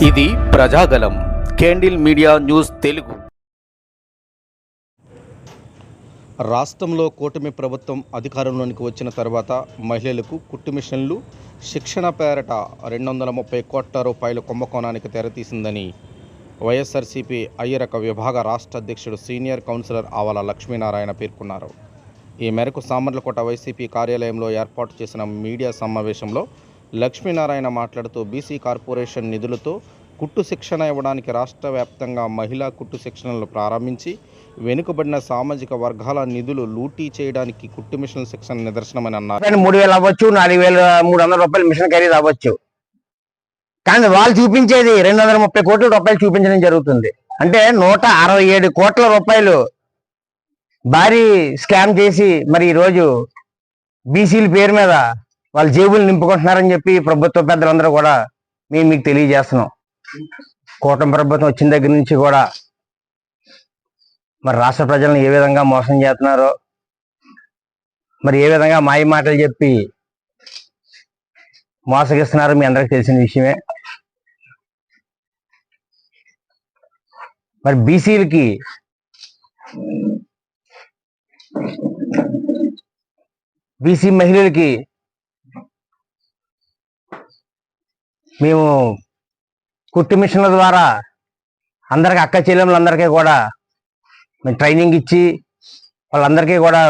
ఇది Prajagalam candle media news Telugu. రాష్ట్రంలో కూటమి ప్రభుత్వం అధికారంలోనికి వచ్చిన తర్వాత మహిళలకు కుట్టు మిషన్లు శిక్షణ పేరట 230 కోట్ల రూపాయల కుంభకోణానికి తెరతీసిందని వైఎస్ఆర్సీపీ అయ్యరక విభాగ రాష్ట్ర అధ్యక్షుడు సీనియర్ కౌన్సిలర్ ఆవల లక్ష్మీనారాయణ పేర్కొన్నారు. ఈ మేరకు సామర్లకోట వైసీపీ కార్యాలయంలో ఏర్పాటు చేసిన మీడియా సమావేశంలో లక్ష్మీనారాయణ మాట్లాడుతూ బీసీ కార్పొరేషన్ నిధులతో కుట్టు శిక్షణ ఇవ్వడానికి రాష్ట్ర వ్యాప్తంగా మహిళా కుట్టు శిక్షణలు ప్రారంభించి వెనుకబడిన సామాజిక వర్గాల నిధులు లూటీ చేయడానికి కుట్టు మిషన్ శిక్షణ నిదర్శనమని అన్నారు. 3,000 అవ్వచ్చు, 4,300 రూపాయలు మిషన్ ఖరీదు అవ్వచ్చు, కానీ వాళ్ళు చూపించేది 230 కోట్ల రూపాయలు చూపించడం జరుగుతుంది. అంటే 167 కోట్ల రూపాయలు భారీ స్కామ్ చేసి మరి ఈరోజు బీసీల పేరు మీద వాళ్ళ జేబులు నింపుకుంటున్నారని చెప్పి ప్రభుత్వ పెద్దలందరూ కూడా మేము మీకు తెలియజేస్తున్నాం. కూటమి ప్రభుత్వం వచ్చిన దగ్గర నుంచి కూడా మరి రాష్ట్ర ప్రజలను ఏ విధంగా మోసం చేస్తున్నారో, మరి ఏ విధంగా మాయ మాటలు చెప్పి మోసగిస్తున్నారో మీ అందరికి తెలిసిన విషయమే. మరి బీసీలకి బీసీ మహిళలకి మేము కుట్టు మిషన్ల ద్వారా అందరికి అక్క చెల్లెములందరికీ కూడా మేము ట్రైనింగ్ ఇచ్చి వాళ్ళందరికీ కూడా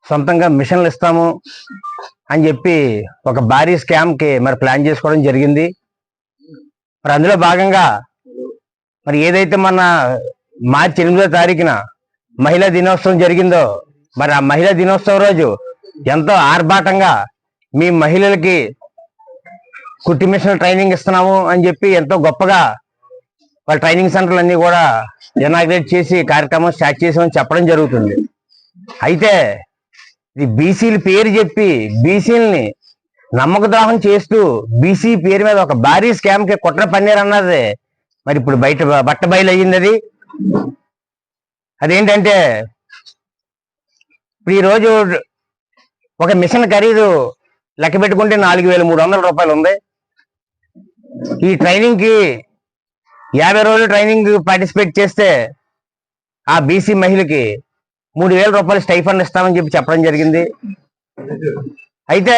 సొంతంగా మిషన్లు ఇస్తాము అని చెప్పి ఒక భారీ స్కామ్కి మరి ప్లాన్ చేసుకోవడం జరిగింది. మరి అందులో భాగంగా మరి ఏదైతే మన మార్చి 8వ తారీఖున మహిళా దినోత్సవం జరిగిందో, మరి ఆ మహిళా దినోత్సవం రోజు ఎంతో ఆర్భాటంగా మీ మహిళలకి కుట్టు మిషన్ ట్రైనింగ్ ఇస్తున్నాము అని చెప్పి ఎంతో గొప్పగా వాళ్ళ ట్రైనింగ్ సెంటర్లు అన్నీ కూడా ఇనాగ్రేట్ చేసి కార్యక్రమం స్టార్ట్ చేసామని చెప్పడం జరుగుతుంది. అయితే ఇది బీసీల పేరు చెప్పి బీసీలని నమ్మక ద్రోహం చేస్తూ బీసీ పేరు మీద ఒక భారీ స్కామ్కి కుట్ర పన్నీరు అన్నది మరి ఇప్పుడు బట్ట బయలు అయ్యింది. అదేంటంటే ఇప్పుడు ఈరోజు ఒక మిషన్ ఖరీదు లెక్క పెట్టుకుంటే 4,300 రూపాయలు ఉంది. ఈ ట్రైనింగ్కి 50 రోజులు ట్రైనింగ్ పార్టిసిపేట్ చేస్తే ఆ బీసీ మహిళకి 3,000 రూపాయలు స్టైఫండ్ ఇస్తామని చెప్పి చెప్పడం జరిగింది. అయితే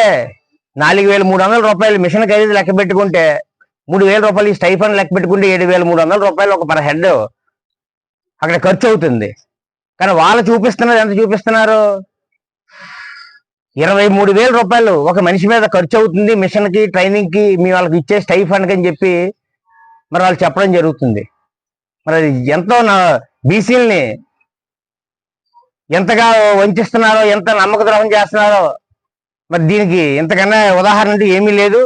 4,300 రూపాయలు మిషన్ ఖరీదు లెక్క పెట్టుకుంటే 3,000 రూపాయలు ఈ స్టైఫండ్ లెక్క పెట్టుకుంటే 7,300 రూపాయలు ఒక పర్ హెడ్ అక్కడ ఖర్చు అవుతుంది. కానీ వాళ్ళు చూపిస్తున్నారు, ఎంత చూపిస్తున్నారు, 23,000 రూపాయలు ఒక మనిషి మీద ఖర్చు అవుతుంది మిషన్కి ట్రైనింగ్కి మీ వాళ్ళకి ఇచ్చే స్టైఫండ్కి అని చెప్పి మరి వాళ్ళు చెప్పడం జరుగుతుంది. మరి అది ఎంతో బీసీలని ఎంతగా వంచిస్తున్నారో, ఎంత నమ్మక ద్రోహం చేస్తున్నారో మరి దీనికి ఇంతకన్నా ఉదాహరణ అంటే ఏమీ లేదు.